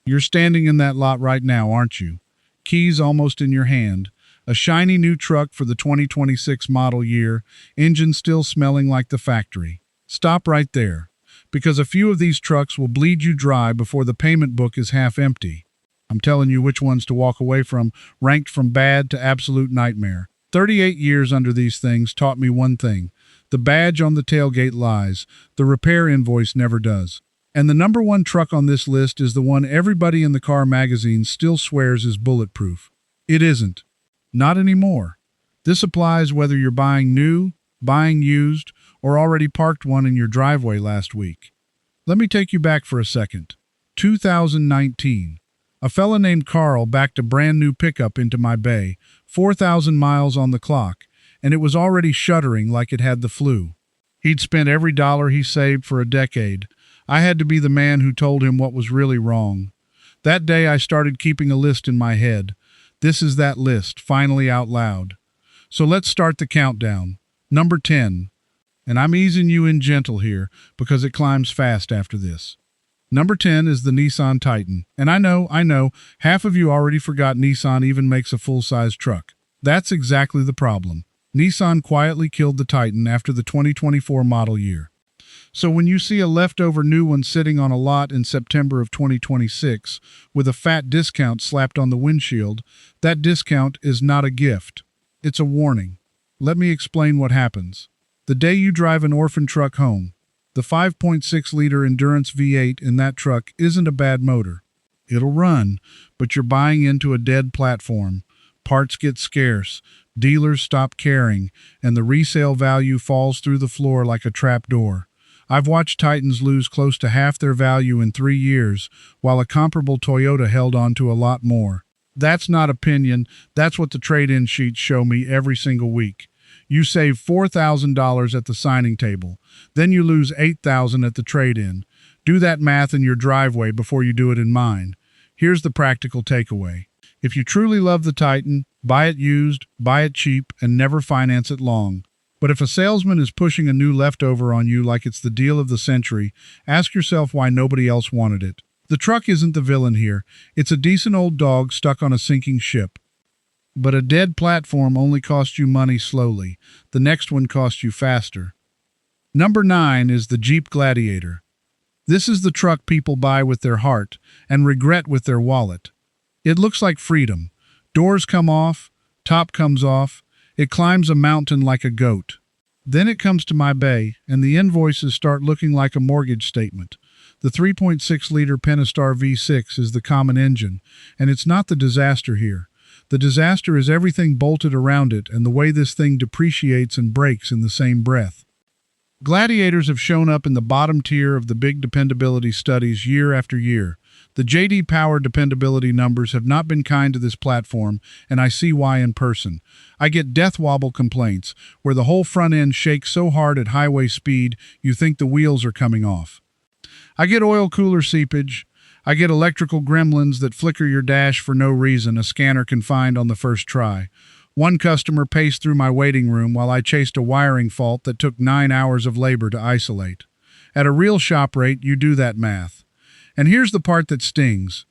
You're standing in that lot right now, aren't you? Keys almost in your hand. A shiny new truck for the 2026 model year, engine still smelling like the factory. Stop right there, because a few of these trucks will bleed you dry before the payment book is half empty. I'm telling you which ones to walk away from, ranked from bad to absolute nightmare. 38 years under these things taught me one thing. The badge on the tailgate lies. The repair invoice never does. And the number one truck on this list is the one everybody in the car magazine still swears is bulletproof. It isn't. Not anymore. This applies whether you're buying new, buying used, or already parked one in your driveway last week. Let me take you back for a second. 2019. A fella named Carl backed a brand new pickup into my bay, 4,000 miles on the clock, and it was already shuddering like it had the flu. He'd spent every dollar he saved for a decade. I had to be the man who told him what was really wrong. That day I started keeping a list in my head. This is that list, finally out loud. So let's start the countdown. Number 10. And I'm easing you in gentle here because it climbs fast after this. Number 10 is the Nissan Titan. And I know, half of you already forgot Nissan even makes a full-size truck. That's exactly the problem. Nissan quietly killed the Titan after the 2024 model year. So when you see a leftover new one sitting on a lot in September of 2026 with a fat discount slapped on the windshield, that discount is not a gift. It's a warning. Let me explain what happens. The day you drive an orphan truck home, the 5.6-liter Endurance V8 in that truck isn't a bad motor. It'll run, but you're buying into a dead platform. Parts get scarce, dealers stop caring, and the resale value falls through the floor like a trap door. I've watched Titans lose close to half their value in 3 years, while a comparable Toyota held on to a lot more. That's not opinion, that's what the trade-in sheets show me every single week. You save $4,000 at the signing table, then you lose $8,000 at the trade-in. Do that math in your driveway before you do it in mine. Here's the practical takeaway. If you truly love the Titan, buy it used, buy it cheap, and never finance it long. But if a salesman is pushing a new leftover on you like it's the deal of the century, ask yourself why nobody else wanted it. The truck isn't the villain here. It's a decent old dog stuck on a sinking ship. But a dead platform only costs you money slowly. The next one costs you faster. Number 9 is the Jeep Gladiator. This is the truck people buy with their heart and regret with their wallet. It looks like freedom. Doors come off, top comes off. It climbs a mountain like a goat. Then it comes to my bay, and the invoices start looking like a mortgage statement. The 3.6-liter Pentastar V6 is the common engine, and it's not the disaster here. The disaster is everything bolted around it and the way this thing depreciates and breaks in the same breath. Gladiators have shown up in the bottom tier of the big dependability studies year after year. The J.D. Power dependability numbers have not been kind to this platform, and I see why in person. I get death wobble complaints, where the whole front end shakes so hard at highway speed you think the wheels are coming off. I get oil cooler seepage. I get electrical gremlins that flicker your dash for no reason a scanner can find on the first try. One customer paced through my waiting room while I chased a wiring fault that took 9 hours of labor to isolate. At a real shop rate, you do that math. And here's the part that stings.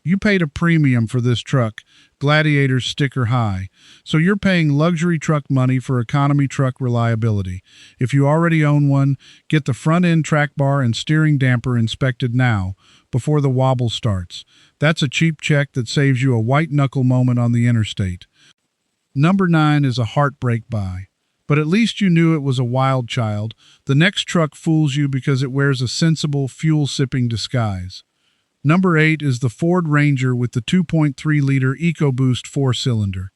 You paid a premium for this truck, Gladiator's sticker high, so you're paying luxury truck money for economy truck reliability. If you already own one, get the front-end track bar and steering damper inspected now, before the wobble starts. That's a cheap check that saves you a white-knuckle moment on the interstate. Number 9 is a heartbreak buy. But at least you knew it was a wild child. The next truck fools you because it wears a sensible, fuel-sipping disguise. Number 8 is the Ford Ranger with the 2.3-liter EcoBoost 4-cylinder.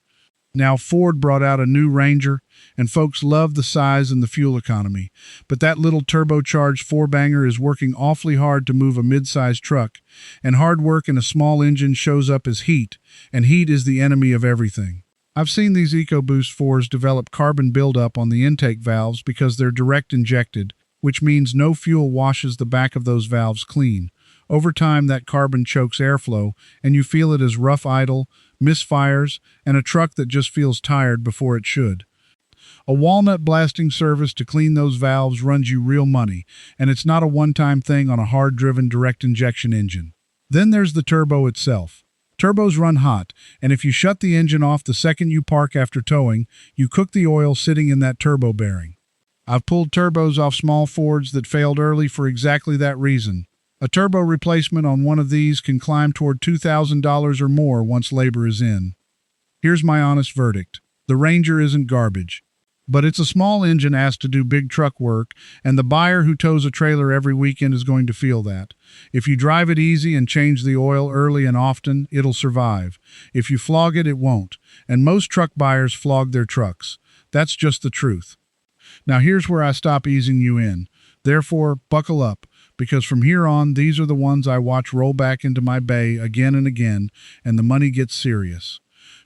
Now, Ford brought out a new Ranger, and folks love the size and the fuel economy. But that little turbocharged 4-banger is working awfully hard to move a mid-sized truck, and hard work in a small engine shows up as heat, and heat is the enemy of everything. I've seen these EcoBoost 4s develop carbon buildup on the intake valves because they're direct injected, which means no fuel washes the back of those valves clean. Over time, that carbon chokes airflow, and you feel it as rough idle, misfires, and a truck that just feels tired before it should. A walnut blasting service to clean those valves runs you real money, and it's not a one-time thing on a hard-driven direct injection engine. Then there's the turbo itself. Turbos run hot, and if you shut the engine off the second you park after towing, you cook the oil sitting in that turbo bearing. I've pulled turbos off small Fords that failed early for exactly that reason. A turbo replacement on one of these can climb toward $2,000 or more once labor is in. Here's my honest verdict. The Ranger isn't garbage. But it's a small engine asked to do big truck work, and the buyer who tows a trailer every weekend is going to feel that. If you drive it easy and change the oil early and often, it'll survive. If you flog it, it won't. And most truck buyers flog their trucks. That's just the truth. Now here's where I stop easing you in. Therefore, buckle up, because from here on, these are the ones I watch roll back into my bay again and again, and the money gets serious.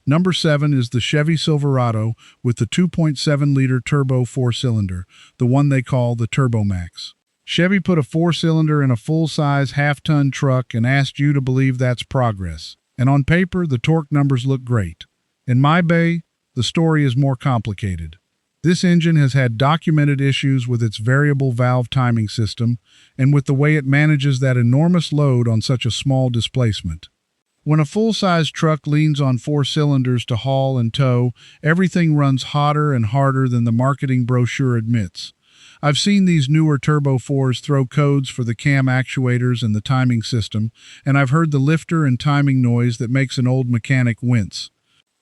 Number 7 is the Chevy Silverado with the 2.7-liter turbo 4-cylinder, the one they call the Turbo Max. Chevy put a 4-cylinder in a full-size half-ton truck and asked you to believe that's progress. And on paper, the torque numbers look great. In my bay, the story is more complicated. This engine has had documented issues with its variable valve timing system and with the way it manages that enormous load on such a small displacement. When a full-size truck leans on 4 cylinders to haul and tow, everything runs hotter and harder than the marketing brochure admits. I've seen these newer Turbo 4s throw codes for the cam actuators and the timing system, and I've heard the lifter and timing noise that makes an old mechanic wince.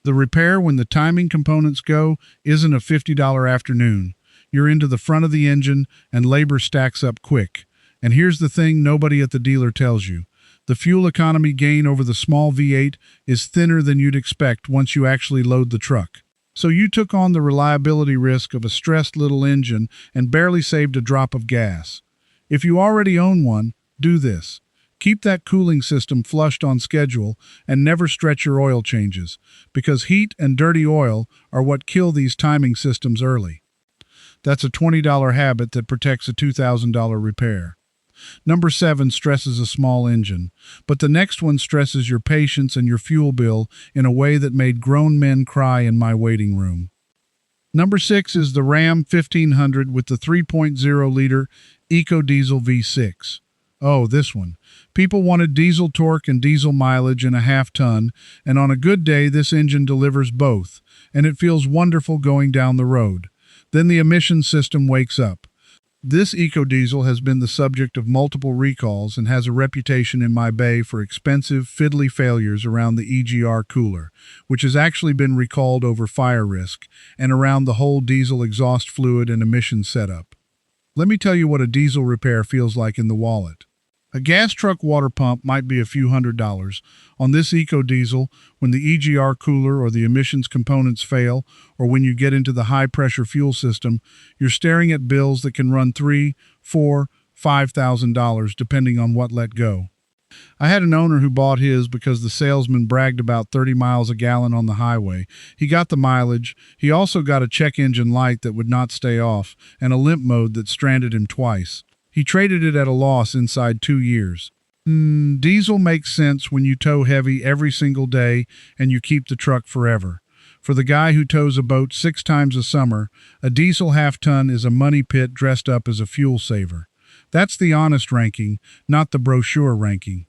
The repair when the timing components go isn't a $50 afternoon. You're into the front of the engine, and labor stacks up quick. And here's the thing nobody at the dealer tells you. The fuel economy gain over the small V8 is thinner than you'd expect once you actually load the truck. So you took on the reliability risk of a stressed little engine and barely saved a drop of gas. If you already own one, do this. Keep that cooling system flushed on schedule and never stretch your oil changes, because heat and dirty oil are what kill these timing systems early. That's a $20 habit that protects a $2,000 repair. Number 7 stresses a small engine, but the next one stresses your patience and your fuel bill in a way that made grown men cry in my waiting room. Number 6 is the Ram 1500 with the 3.0-liter EcoDiesel V6. Oh, this one. People wanted diesel torque and diesel mileage in a half-ton, and on a good day this engine delivers both, and it feels wonderful going down the road. Then the emissions system wakes up. This EcoDiesel has been the subject of multiple recalls and has a reputation in my bay for expensive, fiddly failures around the EGR cooler, which has actually been recalled over fire risk, and around the whole diesel exhaust fluid and emissions setup. Let me tell you what a diesel repair feels like in the wallet. A gas truck water pump might be a few $100s. On this EcoDiesel, when the EGR cooler or the emissions components fail, or when you get into the high-pressure fuel system, you're staring at bills that can run $3,000, $4,000, $5,000 depending on what let go. I had an owner who bought his because the salesman bragged about 30 miles a gallon on the highway. He got the mileage. He also got a check engine light that would not stay off, and a limp mode that stranded him twice. He traded it at a loss inside 2 years. Diesel makes sense when you tow heavy every single day and you keep the truck forever. For the guy who tows a boat 6 times a summer, a diesel half-ton is a money pit dressed up as a fuel saver. That's the honest ranking, not the brochure ranking.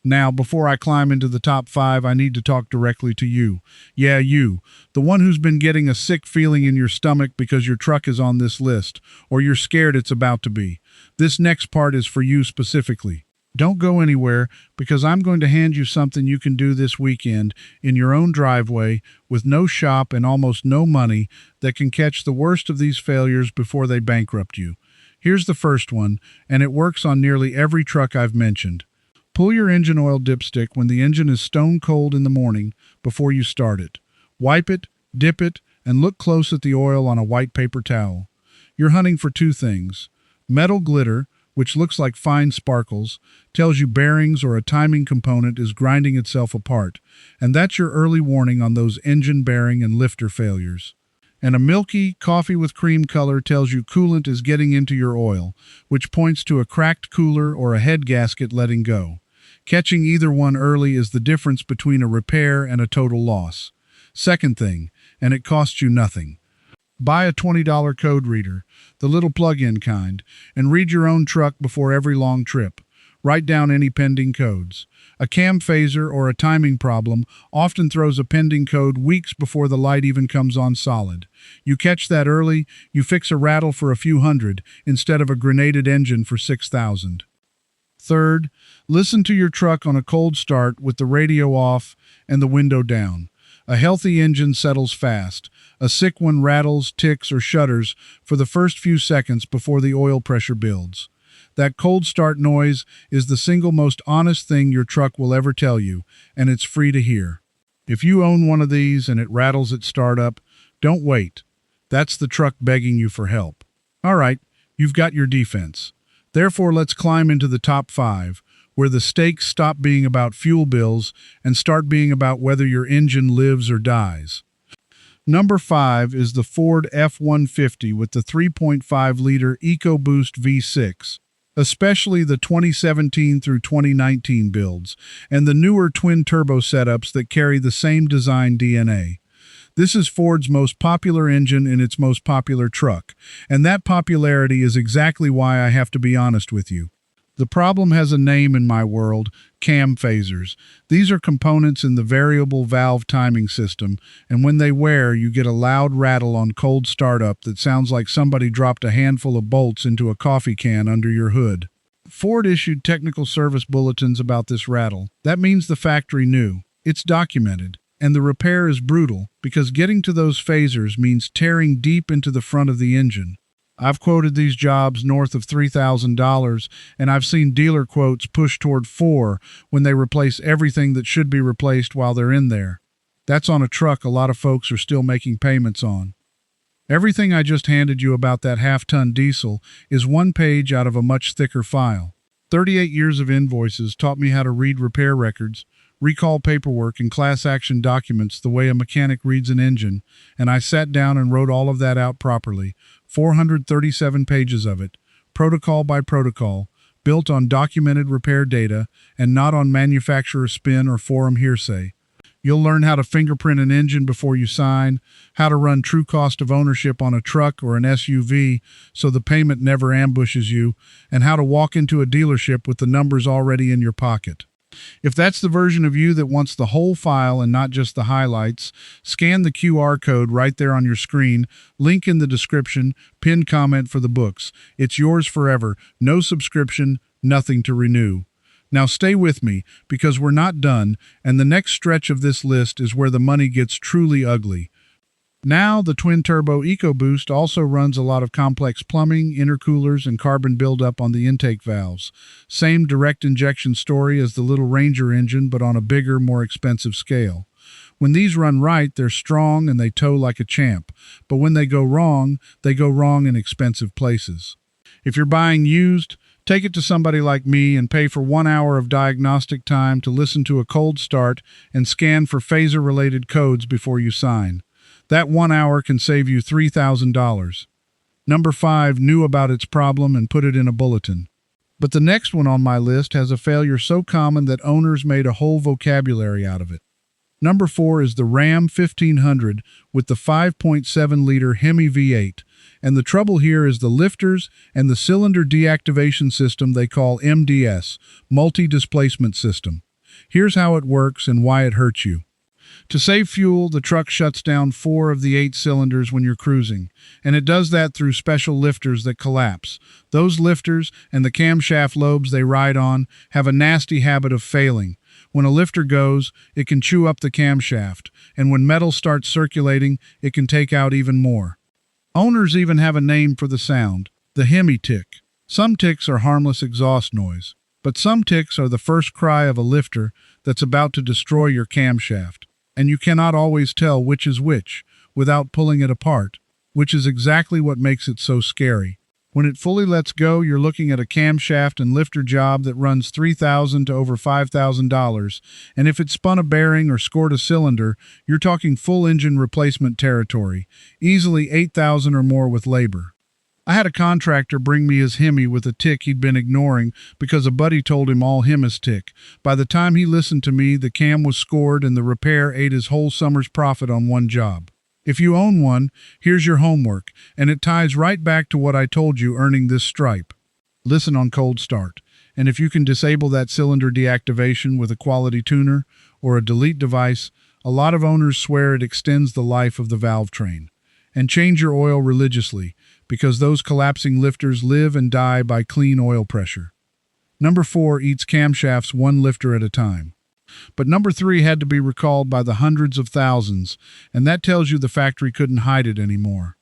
Now, before I climb into the top 5, I need to talk directly to you. Yeah, you. The one who's been getting a sick feeling in your stomach because your truck is on this list, or you're scared it's about to be. This next part is for you specifically. Don't go anywhere, because I'm going to hand you something you can do this weekend in your own driveway with no shop and almost no money that can catch the worst of these failures before they bankrupt you. Here's the first one, and it works on nearly every truck I've mentioned. Pull your engine oil dipstick when the engine is stone cold in the morning before you start it. Wipe it, dip it, and look close at the oil on a white paper towel. You're hunting for 2 things. Metal glitter, which looks like fine sparkles, tells you bearings or a timing component is grinding itself apart, and that's your early warning on those engine bearing and lifter failures. And a milky, coffee with cream color tells you coolant is getting into your oil, which points to a cracked cooler or a head gasket letting go. Catching either one early is the difference between a repair and a total loss. Second thing, and it costs you nothing. Buy a $20 code reader, the little plug-in kind, and read your own truck before every long trip. Write down any pending codes. A cam phaser or a timing problem often throws a pending code weeks before the light even comes on solid. You catch that early, you fix a rattle for a few hundred instead of a grenaded engine for 6,000. Third, listen to your truck on a cold start with the radio off and the window down. A healthy engine settles fast. A sick one rattles, ticks, or shudders for the first few seconds before the oil pressure builds. That cold start noise is the single most honest thing your truck will ever tell you, and it's free to hear. If you own one of these and it rattles at startup, don't wait. That's the truck begging you for help. All right, you've got your defense. Therefore, let's climb into the top 5, where the stakes stop being about fuel bills and start being about whether your engine lives or dies. Number 5 is the Ford F-150 with the 3.5-liter EcoBoost V6, especially the 2017 through 2019 builds, and the newer twin-turbo setups that carry the same design DNA. This is Ford's most popular engine in its most popular truck, and that popularity is exactly why I have to be honest with you. The problem has a name in my world: cam phasers. These are components in the variable valve timing system, and when they wear, you get a loud rattle on cold startup that sounds like somebody dropped a handful of bolts into a coffee can under your hood. Ford issued technical service bulletins about this rattle. That means the factory knew. It's documented. And the repair is brutal, because getting to those phasers means tearing deep into the front of the engine. I've quoted these jobs north of $3,000, and I've seen dealer quotes push toward $4,000 when they replace everything that should be replaced while they're in there. That's on a truck a lot of folks are still making payments on. Everything I just handed you about that half-ton diesel is one page out of a much thicker file. 38 years of invoices taught me how to read repair records, recall paperwork, and class action documents the way a mechanic reads an engine, and I sat down and wrote all of that out properly, 437 pages of it, protocol by protocol, built on documented repair data and not on manufacturer spin or forum hearsay. You'll learn how to fingerprint an engine before you sign, how to run true cost of ownership on a truck or an SUV so the payment never ambushes you, and how to walk into a dealership with the numbers already in your pocket. If that's the version of you that wants the whole file and not just the highlights, scan the QR code right there on your screen, link in the description, pinned comment for the books. It's yours forever, no subscription, nothing to renew. Now stay with me, because we're not done, and the next stretch of this list is where the money gets truly ugly. Now, the twin-turbo EcoBoost also runs a lot of complex plumbing, intercoolers, and carbon buildup on the intake valves. Same direct injection story as the little Ranger engine, but on a bigger, more expensive scale. When these run right, they're strong and they tow like a champ. But when they go wrong in expensive places. If you're buying used, take it to somebody like me and pay for 1 hour of diagnostic time to listen to a cold start and scan for phaser-related codes before you sign. That 1 hour can save you $3,000. Number 5 knew about its problem and put it in a bulletin. But the next one on my list has a failure so common that owners made a whole vocabulary out of it. Number 4 is the Ram 1500 with the 5.7-liter Hemi V8. And the trouble here is the lifters and the cylinder deactivation system they call MDS, multi-displacement system. Here's how it works and why it hurts you. To save fuel, the truck shuts down 4 of the 8 cylinders when you're cruising, and it does that through special lifters that collapse. Those lifters and the camshaft lobes they ride on have a nasty habit of failing. When a lifter goes, it can chew up the camshaft, and when metal starts circulating, it can take out even more. Owners even have a name for the sound, the Hemi tick. Some ticks are harmless exhaust noise, but some ticks are the first cry of a lifter that's about to destroy your camshaft. And you cannot always tell which is which without pulling it apart, which is exactly what makes it so scary. When it fully lets go, you're looking at a camshaft and lifter job that runs $3,000 to over $5,000, and if it spun a bearing or scored a cylinder, you're talking full engine replacement territory, easily $8,000 or more with labor. I had a contractor bring me his Hemi with a tick he'd been ignoring because a buddy told him all Hemis tick. By the time he listened to me, the cam was scored and the repair ate his whole summer's profit on one job. If you own one, here's your homework, and it ties right back to what I told you earning this stripe. Listen on cold start. And if you can disable that cylinder deactivation with a quality tuner or a delete device, a lot of owners swear it extends the life of the valve train. And change your oil religiously, because those collapsing lifters live and die by clean oil pressure. Number 4 eats camshafts one lifter at a time. But number 3 had to be recalled by the hundreds of thousands, and that tells you the factory couldn't hide it anymore.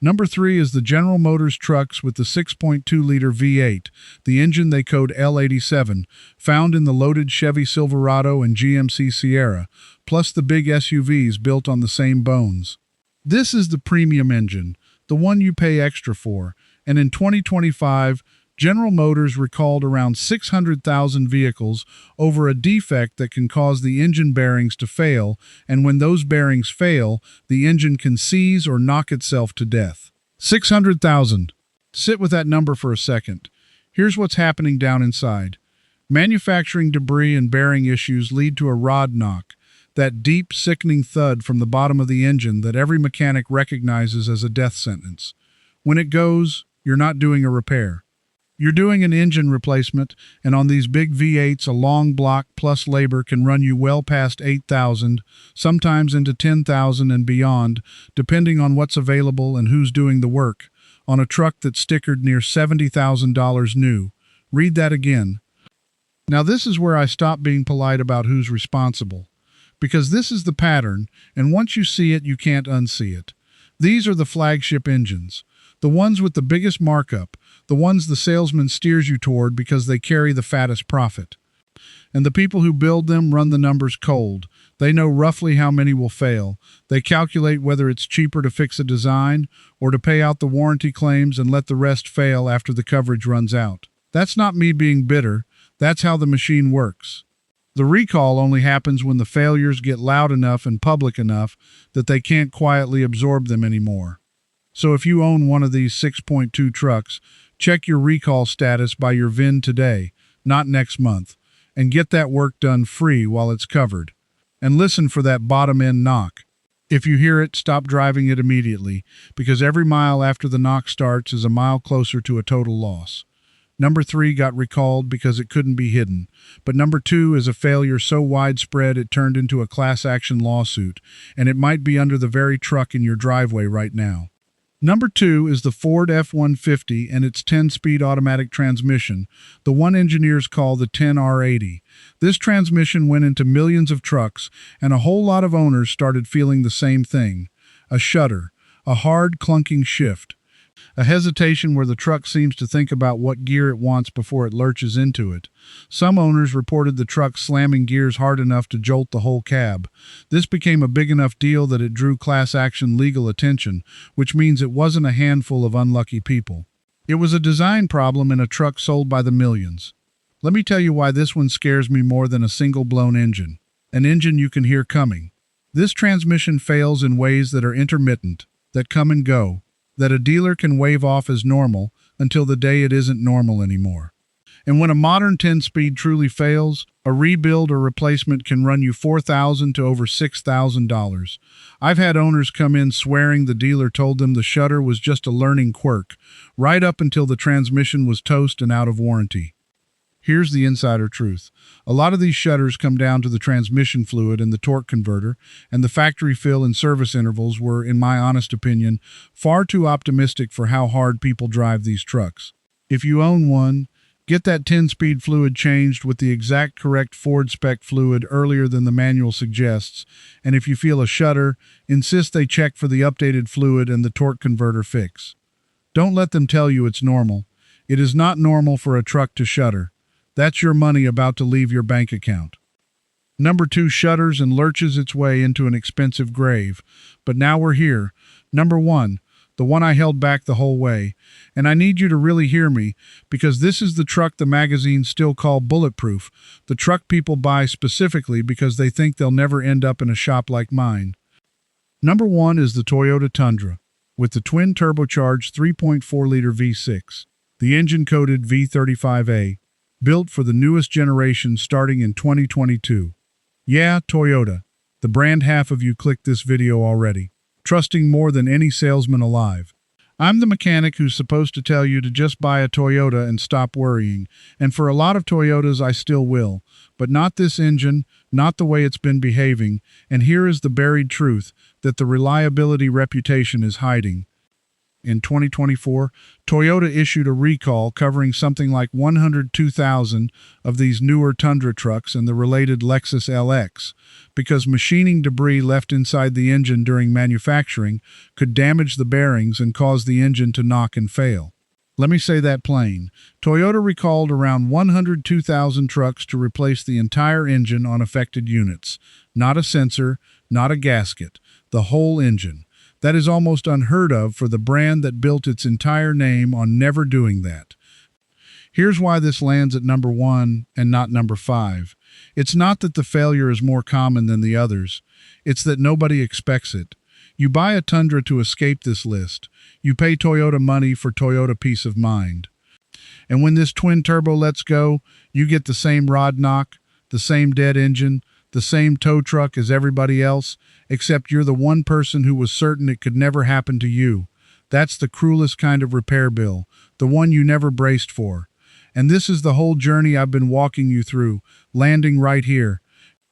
Number 3 is the General Motors trucks with the 6.2-liter V8, the engine they code L87, found in the loaded Chevy Silverado and GMC Sierra, plus the big SUVs built on the same bones. This is the premium engine, the one you pay extra for, and in 2025, General Motors recalled around 600,000 vehicles over a defect that can cause the engine bearings to fail, and when those bearings fail, the engine can seize or knock itself to death. 600,000. Sit with that number for a second. Here's what's happening down inside. Manufacturing debris and bearing issues lead to a rod knock, that deep, sickening thud from the bottom of the engine that every mechanic recognizes as a death sentence. When it goes, you're not doing a repair. You're doing an engine replacement, and on these big V8s, a long block plus labor can run you well past 8,000, sometimes into 10,000 and beyond, depending on what's available and who's doing the work, on a truck that's stickered near $70,000 new. Read that again. Now this is where I stop being polite about who's responsible, because this is the pattern, and once you see it, you can't unsee it. These are the flagship engines, the ones with the biggest markup, the ones the salesman steers you toward because they carry the fattest profit. And the people who build them run the numbers cold. They know roughly how many will fail. They calculate whether it's cheaper to fix a design or to pay out the warranty claims and let the rest fail after the coverage runs out. That's not me being bitter. That's how the machine works. The recall only happens when the failures get loud enough and public enough that they can't quietly absorb them anymore. So if you own one of these 6.2 trucks, check your recall status by your VIN today, not next month, and get that work done free while it's covered. And listen for that bottom-end knock. If you hear it, stop driving it immediately, because every mile after the knock starts is a mile closer to a total loss. Number 3 got recalled because it couldn't be hidden, but number 2 is a failure so widespread it turned into a class action lawsuit, and it might be under the very truck in your driveway right now. Number 2 is the Ford F-150 and its 10-speed automatic transmission, the one engineers call the 10R80. This transmission went into millions of trucks, and a whole lot of owners started feeling the same thing. A shudder, a hard, clunking shift. A hesitation where the truck seems to think about what gear it wants before it lurches into it. Some owners reported the truck slamming gears hard enough to jolt the whole cab. This became a big enough deal that it drew class action legal attention, which means it wasn't a handful of unlucky people. It was a design problem in a truck sold by the millions. Let me tell you why this one scares me more than a single blown engine. An engine you can hear coming. This transmission fails in ways that are intermittent, that come and go, that a dealer can wave off as normal until the day it isn't normal anymore. And when a modern 10-speed truly fails, a rebuild or replacement can run you $4,000 to over $6,000. I've had owners come in swearing the dealer told them the shudder was just a learning quirk, right up until the transmission was toast and out of warranty. Here's the insider truth. A lot of these shutters come down to the transmission fluid and the torque converter, and the factory fill and service intervals were, in my honest opinion, far too optimistic for how hard people drive these trucks. If you own one, get that 10-speed fluid changed with the exact correct Ford spec fluid earlier than the manual suggests, and if you feel a shudder, insist they check for the updated fluid and the torque converter fix. Don't let them tell you it's normal. It is not normal for a truck to shudder. That's your money about to leave your bank account. Number 2 shudders and lurches its way into an expensive grave. But now we're here. Number 1, the one I held back the whole way. And I need you to really hear me, because this is the truck the magazines still call bulletproof, the truck people buy specifically because they think they'll never end up in a shop like mine. Number 1 is the Toyota Tundra, with the twin turbocharged 3.4-liter V6, the engine coded V35A. Built for the newest generation starting in 2022. Yeah, Toyota. The brand half of you clicked this video already, trusting more than any salesman alive. I'm the mechanic who's supposed to tell you to just buy a Toyota and stop worrying. And for a lot of Toyotas, I still will. But not this engine, not the way it's been behaving. And here is the buried truth that the reliability reputation is hiding. In 2024, Toyota issued a recall covering something like 102,000 of these newer Tundra trucks and the related Lexus LX, because machining debris left inside the engine during manufacturing could damage the bearings and cause the engine to knock and fail. Let me say that plain. Toyota recalled around 102,000 trucks to replace the entire engine on affected units. Not a sensor, not a gasket, the whole engine. That is almost unheard of for the brand that built its entire name on never doing that. Here's why this lands at number 1 and not number 5. It's not that the failure is more common than the others. It's that nobody expects it. You buy a Tundra to escape this list. You pay Toyota money for Toyota peace of mind. And when this twin turbo lets go, you get the same rod knock, the same dead engine, the same tow truck as everybody else, except you're the one person who was certain it could never happen to you. That's the cruelest kind of repair bill, the one you never braced for. And this is the whole journey I've been walking you through, landing right here.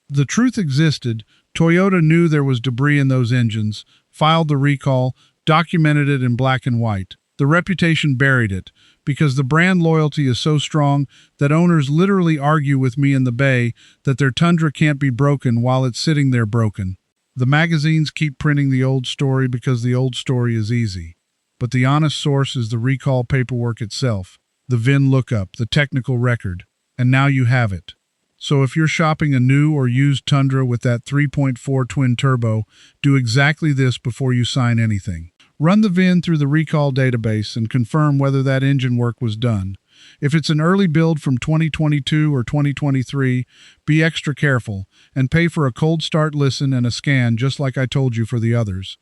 The truth existed. Toyota knew there was debris in those engines, filed the recall, documented it in black and white. The reputation buried it, because the brand loyalty is so strong that owners literally argue with me in the Bay that their Tundra can't be broken while it's sitting there broken. The magazines keep printing the old story because the old story is easy. But the honest source is the recall paperwork itself, the VIN lookup, the technical record. And now you have it. So if you're shopping a new or used Tundra with that 3.4 twin turbo, do exactly this before you sign anything. Run the VIN through the recall database and confirm whether that engine work was done. If it's an early build from 2022 or 2023, be extra careful and pay for a cold start listen and a scan just like I told you for the others.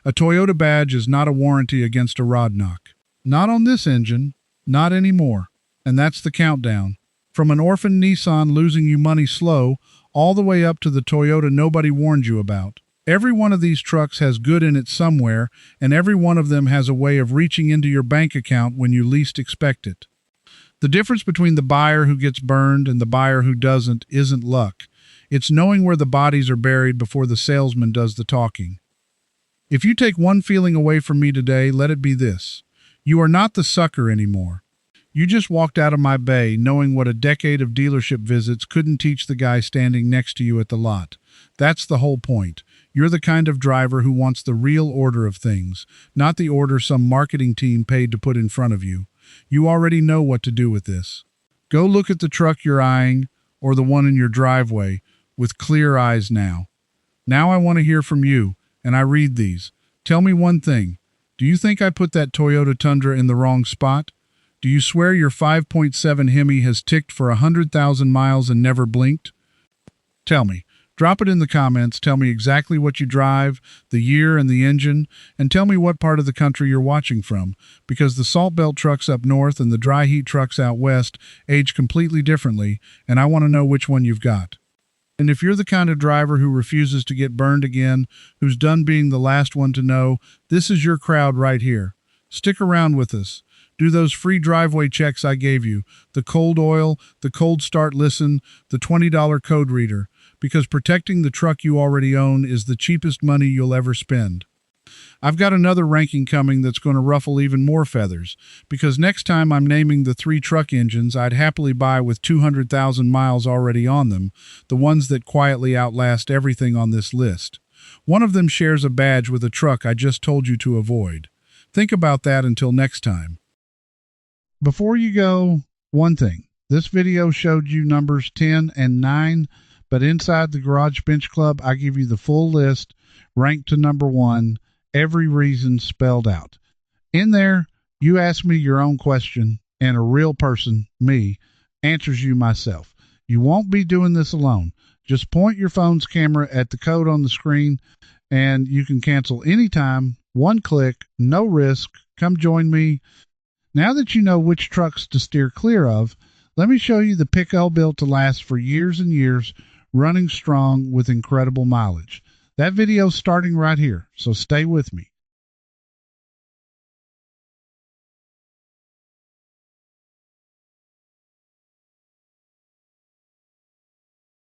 A Toyota badge is not a warranty against a rod knock. Not on this engine, not anymore. And that's the countdown. From an orphan Nissan losing you money slow, all the way up to the Toyota nobody warned you about. Every one of these trucks has good in it somewhere, and every one of them has a way of reaching into your bank account when you least expect it. The difference between the buyer who gets burned and the buyer who doesn't isn't luck. It's knowing where the bodies are buried before the salesman does the talking. If you take one feeling away from me today, let it be this. You are not the sucker anymore. You just walked out of my bay knowing what a decade of dealership visits couldn't teach the guy standing next to you at the lot. That's the whole point. You're the kind of driver who wants the real order of things, not the order some marketing team paid to put in front of you. You already know what to do with this. Go look at the truck you're eyeing, or the one in your driveway, with clear eyes now. Now I want to hear from you, and I read these. Tell me one thing. Do you think I put that Toyota Tundra in the wrong spot? Do you swear your 5.7 Hemi has ticked for 100,000 miles and never blinked? Tell me. Drop it in the comments. Tell me exactly what you drive, the year and the engine, and tell me what part of the country you're watching from, because the Salt Belt trucks up north and the dry heat trucks out west age completely differently, and I want to know which one you've got. And if you're the kind of driver who refuses to get burned again, who's done being the last one to know, this is your crowd right here. Stick around with us. Do those free driveway checks I gave you, the cold oil, the cold start listen, the $20 code reader, because protecting the truck you already own is the cheapest money you'll ever spend. I've got another ranking coming that's going to ruffle even more feathers, because next time I'm naming the 3 truck engines I'd happily buy with 200,000 miles already on them, the ones that quietly outlast everything on this list. One of them shares a badge with a truck I just told you to avoid. Think about that until next time. Before you go, one thing. This video showed you numbers 10 and 9, but inside the Garage Bench Club, I give you the full list, ranked to number 1, every reason spelled out. In there, you ask me your own question, and a real person, me, answers you myself. You won't be doing this alone. Just point your phone's camera at the code on the screen, and you can cancel anytime, one click, no risk. Come join me. Now that you know which trucks to steer clear of, let me show you the pick-up built to last for years and years, running strong with incredible mileage. That video's starting right here, so stay with me.